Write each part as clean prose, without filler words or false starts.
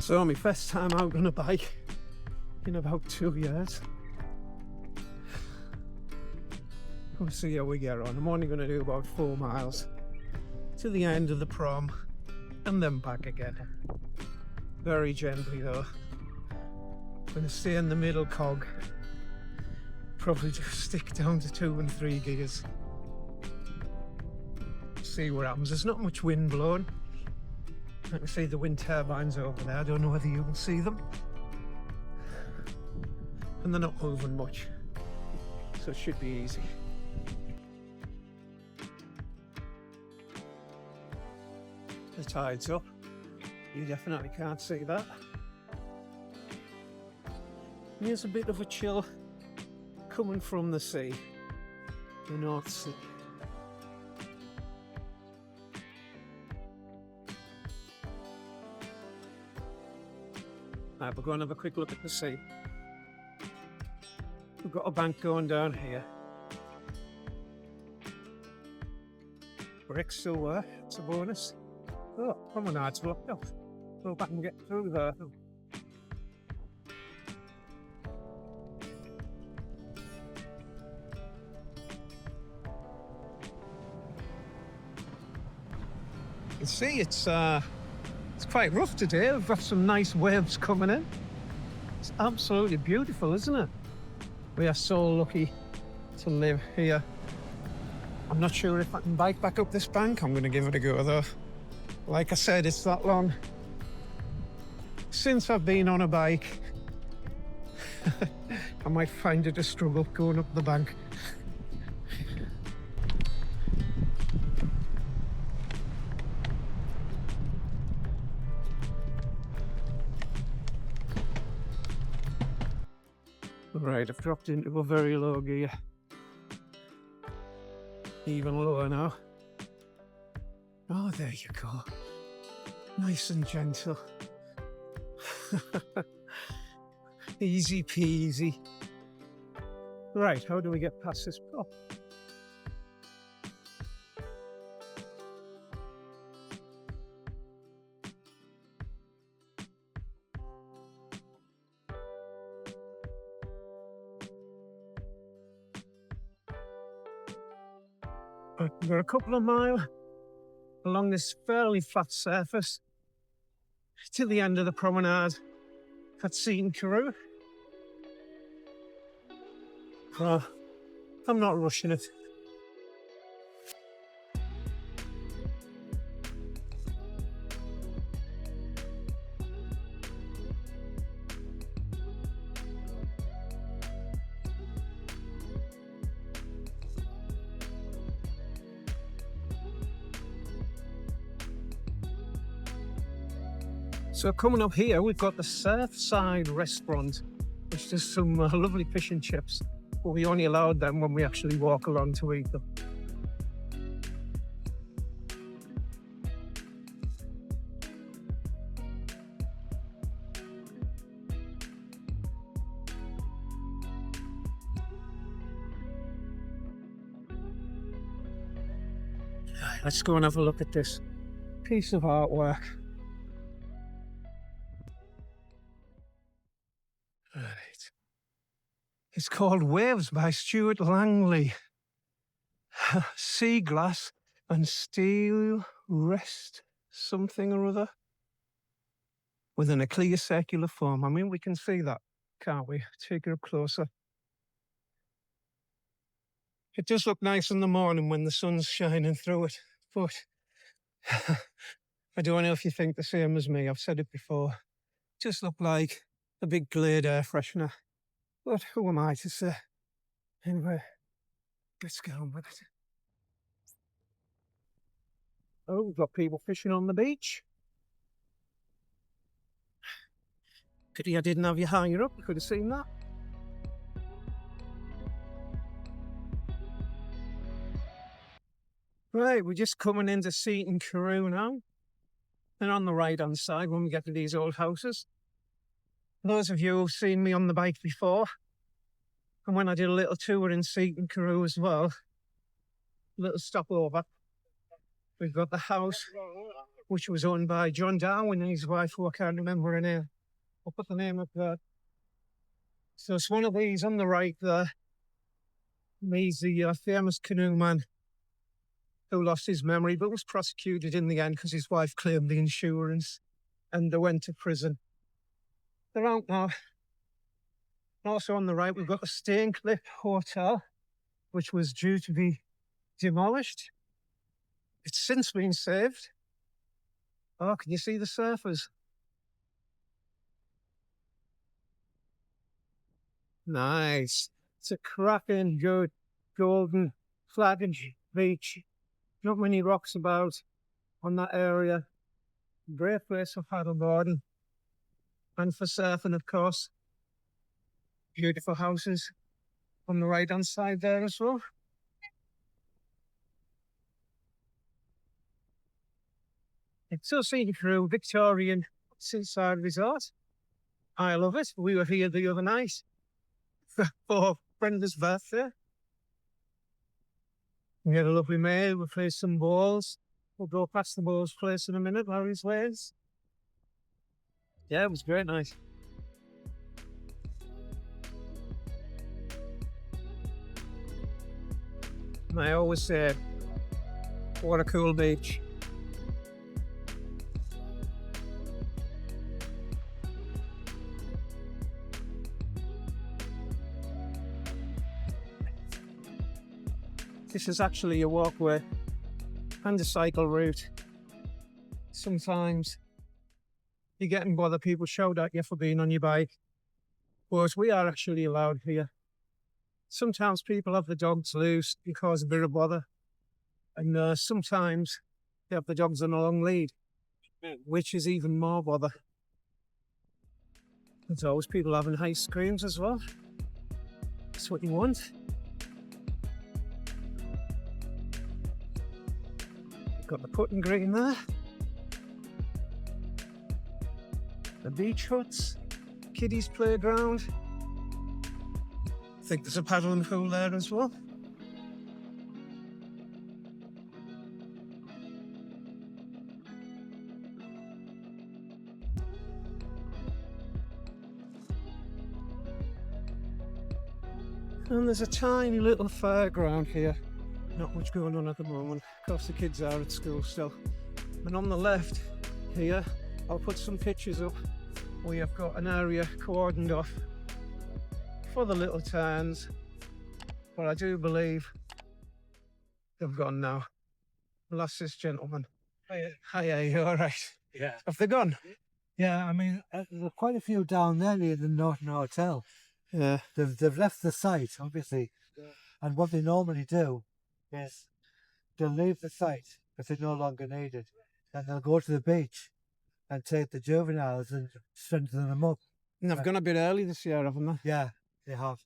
So my first time out on a bike in about 2 years. We'll see how we get on. I'm only going to do about 4 miles to the end of the prom and then back again. Very gently though. I'm going to stay in the middle cog. Probably just stick down to 2 and 3 gears. See what happens. There's not much wind blowing. I can see the wind turbines over there. I don't know whether you can see them. And they're not moving much. So it should be easy. The tide's up. You definitely can't see that. Here's a bit of a chill coming from the sea, the North Sea. Right, we're going to have a quick look at the sea. We've got a bank going down here. Bricks still work, it's a bonus. Oh, promenade's blocked off. Go back and get through there. You can see it's quite rough today. We've got some nice waves coming in. It's absolutely beautiful, isn't it? We are so lucky to live here. I'm not sure if I can bike back up this bank. I'm going to give it a go though. Like I said, it's that long since I've been on a bike. I might find it a struggle going up the bank. Right, I've dropped into a very low gear. Even lower now. Oh, there you go. Nice and gentle. Easy peasy. Right, how do we get past this prop? We've got a couple of miles along this fairly flat surface to the end of the promenade at Seaton Carew. I'm not rushing it. So coming up here, we've got the Surfside restaurant, which does some lovely fish and chips, but we only allowed them when we actually walk along to eat them. Right, let's go and have a look at this piece of artwork. Right. It's called Waves by Stuart Langley. Sea glass and steel rest something or other. Within a clear circular form. I mean, we can see that, can't we? Take it up closer. It does look nice in the morning when the sun's shining through it, but I don't know if you think the same as me. I've said it before. It just look like a big Glade air freshener. But who am I to say? Anyway, let's get on with it. Oh, we've got people fishing on the beach. Pity I didn't have you higher up. You could have seen that. Right, we're just coming into Seaton Carew now. And on the right-hand side, when we get to these old houses, those of you who've seen me on the bike before, and when I did a little tour in Seaton Carew as well, little stopover, we've got the house which was owned by John Darwin and his wife, who I can't remember her name. I'll put the name up there. So it's one of these on the right there. He's the famous canoeman who lost his memory but was prosecuted in the end because his wife claimed the insurance and they went to prison. They're out now. Also on the right, we've got the Staincliffe Hotel, which was due to be demolished. It's since been saved. Oh, can you see the surfers? Nice. It's a cracking, good, golden, flattened beach. Not many rocks about on that area. Great place for paddleboarding and for surfing, of course. Beautiful houses on the right-hand side there as well. It's so Seaton Carew, Victorian seaside resort. I love it. We were here the other night for Brenda's birthday. We had a lovely meal. We played some balls. We'll go past the balls place in a minute, Larry's Ways. Yeah, it was great night. And I always say, what a cool beach. This is actually a walkway and a cycle route. Sometimes you're getting bothered, people shout at you for being on your bike, but we are actually allowed here. Sometimes people have the dogs loose because a bit of bother, and sometimes they have the dogs on a long lead, which is even more bother. There's always people having ice creams as well. That's what you want. Got the putting green there. The beach huts, kiddies playground. I think there's a paddling pool there as well. And there's a tiny little fairground here. Not much going on at the moment. Of course, the kids are at school still. And on the left here, I'll put some pictures up. We have got an area cordoned off for the little towns. But I do believe they've gone now. I lost this gentleman. Hi, you all right? Yeah. Have they gone? Yeah, I mean, there's quite a few down there near the Norton Hotel. Yeah. They've left the site, obviously. Yeah. And what they normally do is they'll leave the site because they're no longer needed. Then they'll go to the beach and take the juveniles and strengthen them up. And they've gone a bit early this year, haven't they? Yeah, they have.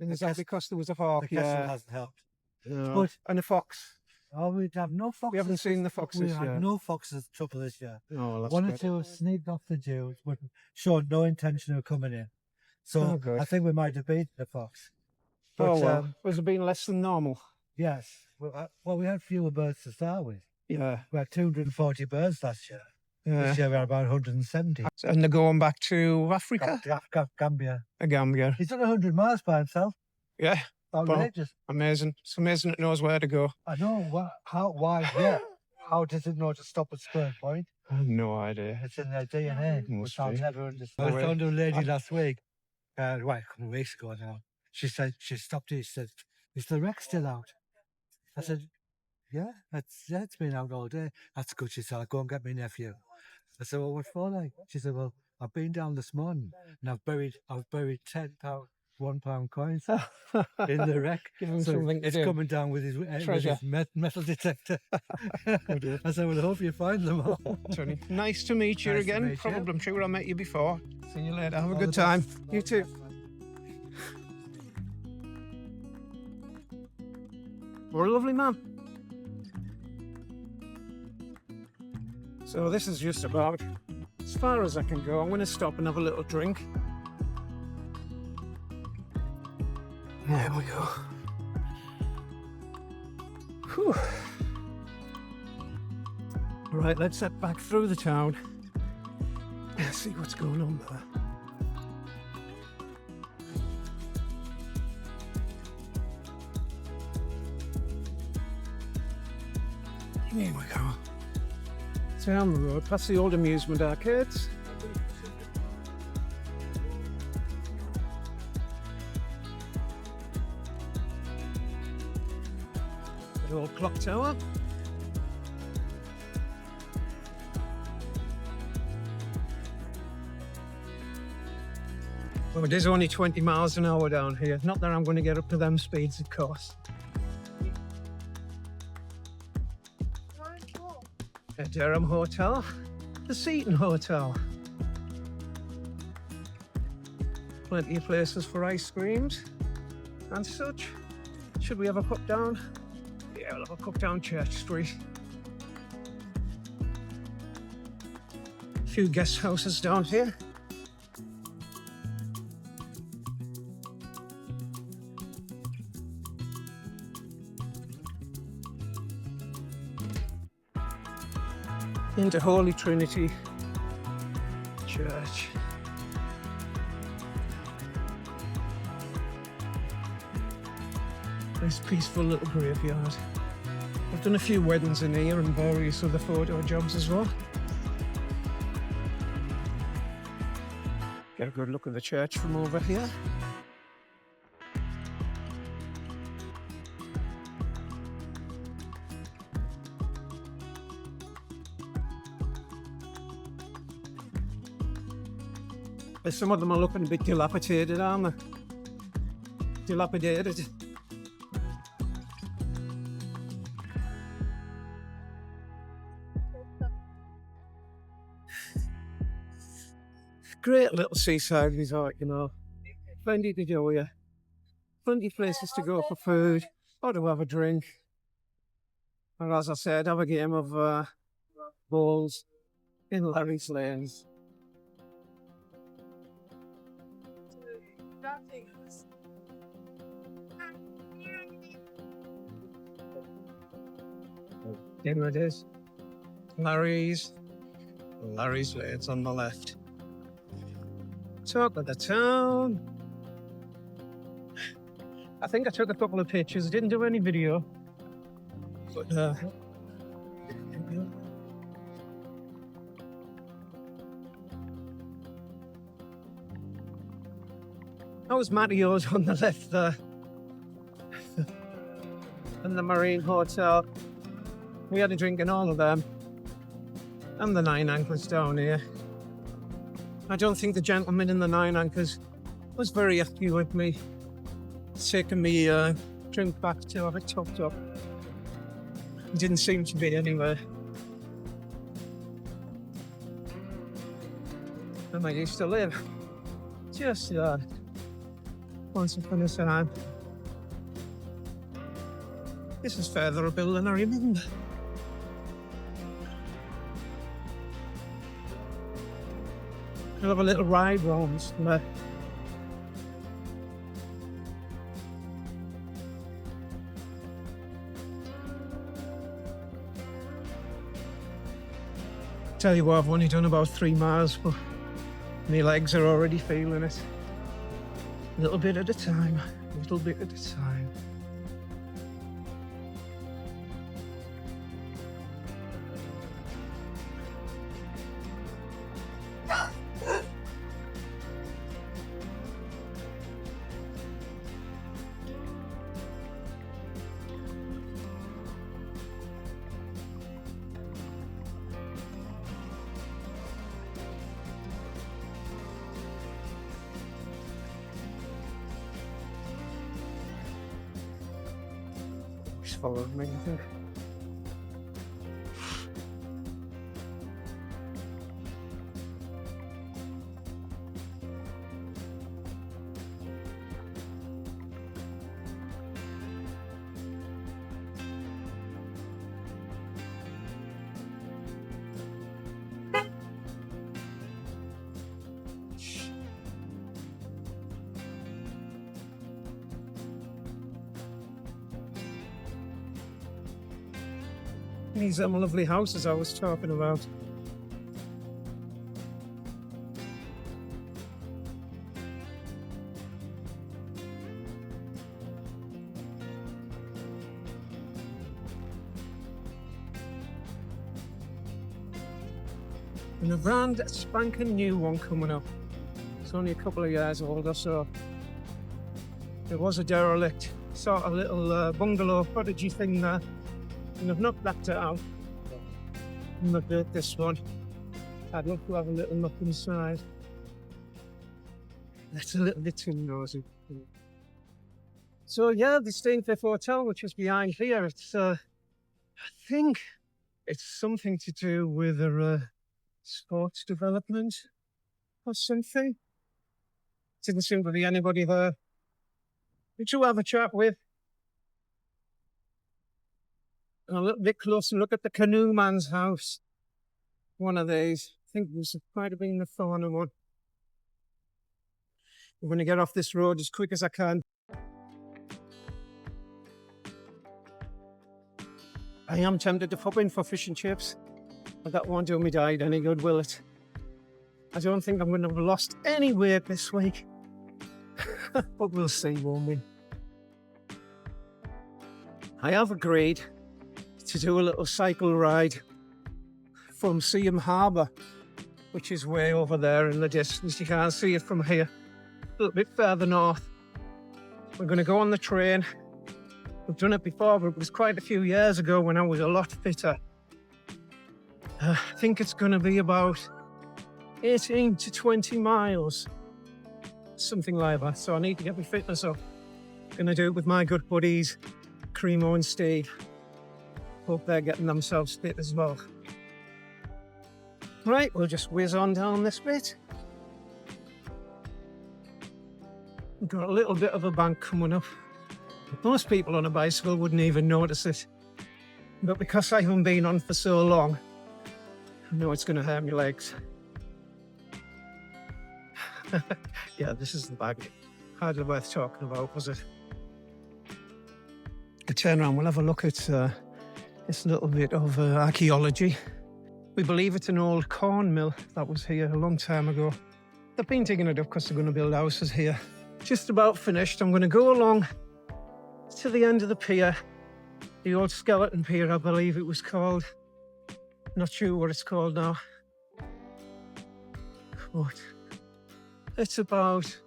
And is that because there was a hawk? The castle hasn't helped. Yeah. But, and a fox? Oh, we'd have no foxes. We haven't seen the foxes yet. We had no foxes trouble this year. Oh, that's One good. or two sneaked off the Jews, but showed no intention of coming in. So I think we might have beaten the fox. But, oh, well. Was it been less than normal? Yes. Well, we had fewer birds to start with. Yeah. We had 240 birds last year. Yeah. This year we had about 170. And they're going back to Africa? Gambia. Gambia. He's done 100 miles by himself. Yeah. Outrageous. Amazing. It's amazing it knows where to go. I know. Why? Yeah. How does it know to stop at Spur Point? I have no idea. It's in their DNA, which I'll never understand. I was talking to a lady last week, a couple of weeks ago now. She said, she stopped it. She said, is the wreck still out? I said, yeah, it's been out all day. That's good. She said, I'll go and get my nephew. I said, well, what for like? She said, well, I've been down this morning and I've buried £10 £1 coins in the wreck. So it's coming down with his metal detector. I said, well, I hope you find them all. Tony, nice to meet you again. Probably, I'm sure I met you before. See you later. Have a good time. You too. We're a lovely man. So this is just about as far as I can go. I'm going to stop and have a little drink. There we go. Whew. Right, let's head back through the town and see what's going on there. Here we go. Down the road, past the old amusement arcades. The old clock tower. Well, it is only 20 miles an hour down here. Not that I'm going to get up to them speeds, of course. The Durham Hotel, the Seaton Hotel. Plenty of places for ice creams and such. Should we have a pop down? Yeah, we'll have a pop down Church Street. A few guest houses down here. Into Holy Trinity Church. Nice peaceful little graveyard. I've done a few weddings in here and various other photo jobs as well. Get a good look at the church from over here. Some of them are looking a bit dilapidated, aren't they? Dilapidated. Great little seaside resort, you know. Plenty to do here. Plenty of places to go for food or to have a drink. Or as I said, have a game of bowls in Larry's Lanes. There it is. Larry's Lanes on the left. Top of the town. I think I took a couple of pictures. I didn't do any video. But that was Matteo's on the left there. And the Marine Hotel. We had a drink in all of them. And the Nine Anchors down here. I don't think the gentleman in the Nine Anchors was very happy with me taking me drink back to have it topped up. He didn't seem to be anywhere. And I used to live just once upon a time. This is further up than I remember. I'll have a little ride round there. Tell you what, I've only done about 3 miles, but my legs are already feeling it. A little bit at a time, a little bit at a time. Just follow me, I think. These lovely houses I was talking about. And a brand spanking new one coming up. It's only a couple of years old or so. It was a derelict, sort of little bungalow cottagey thing there. And I've not blacked it out. I'm not built this one. I'd love to have a little look inside. That's a little bit too nosy. So yeah, the Steencliff Hotel, which is behind here, it's I think it's something to do with a sports development or something. Didn't seem to be anybody there. Did you have a chat with? And a little bit closer and look at the canoe man's house. One of these. I think this might have been the Thorner one. I'm going to get off this road as quick as I can. I am tempted to pop in for fish and chips, but that won't do me diet any good, will it? I don't think I'm going to have lost any weight this week. But we'll see, won't we? I have agreed to do a little cycle ride from Seaton Harbour, which is way over there in the distance. You can't see it from here. A little bit further north. We're going to go on the train. We've done it before, but it was quite a few years ago when I was a lot fitter. I think it's going to be about 18 to 20 miles. Something like that. So I need to get my fitness up. Going to do it with my good buddies, Cremo and Steve. Hope they're getting themselves fit as well. Right, we'll just whiz on down this bit. We've got a little bit of a bank coming up. Most people on a bicycle wouldn't even notice it. But because I haven't been on for so long, I know it's going to hurt my legs. Yeah, this is the bag. Hardly worth talking about, was it? A turn around, we'll have a look at this little bit of archaeology. We believe it's an old corn mill that was here a long time ago. They've been digging it up because they're going to build houses here. Just about finished. I'm going to go along to the end of the pier. The old skeleton pier, I believe it was called. Not sure what it's called now. But it's about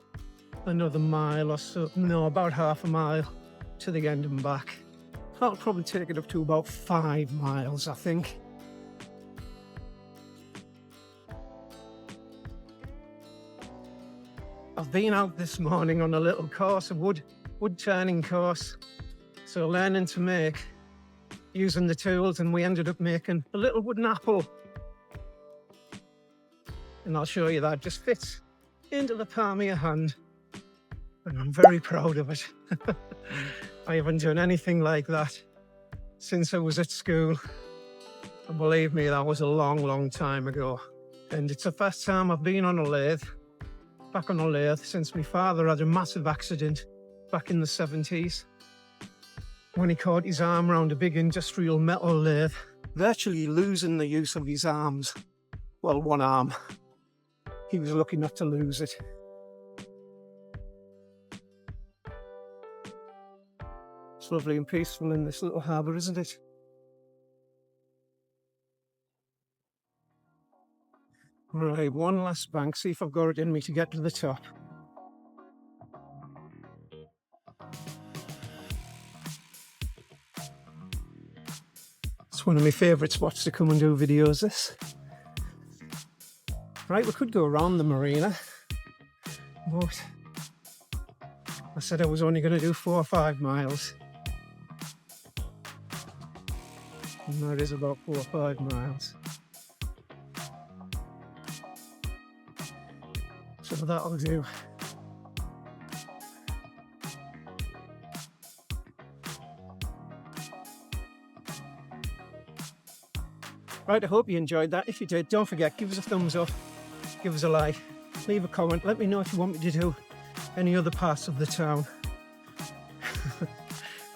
another mile or so. No, about half a mile to the end and back. That'll probably take it up to about 5 miles, I think. I've been out this morning on a little course, a wood turning course. So learning to make, using the tools, and we ended up making a little wooden apple. And I'll show you that just fits into the palm of your hand. And I'm very proud of it. I haven't done anything like that since I was at school. And believe me, that was a long, long time ago. And it's the first time I've been on a lathe, back on a lathe, since my father had a massive accident back in the 70s. When he caught his arm around a big industrial metal lathe, virtually losing the use of his arms. Well, one arm. He was lucky not to lose it. It's lovely and peaceful in this little harbour, isn't it? Right, one last bank, see if I've got it in me to get to the top. It's one of my favourite spots to come and do videos, this. Right, we could go around the marina, but I said I was only going to do 4 or 5 miles. And that is about 4 or 5 miles. So that'll do. Right, I hope you enjoyed that. If you did, don't forget, give us a thumbs up, give us a like, leave a comment, let me know if you want me to do any other parts of the town.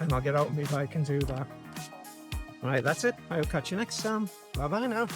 And I'll get out on my bike and do that. Right, that's it. I'll catch you next time. Bye bye now.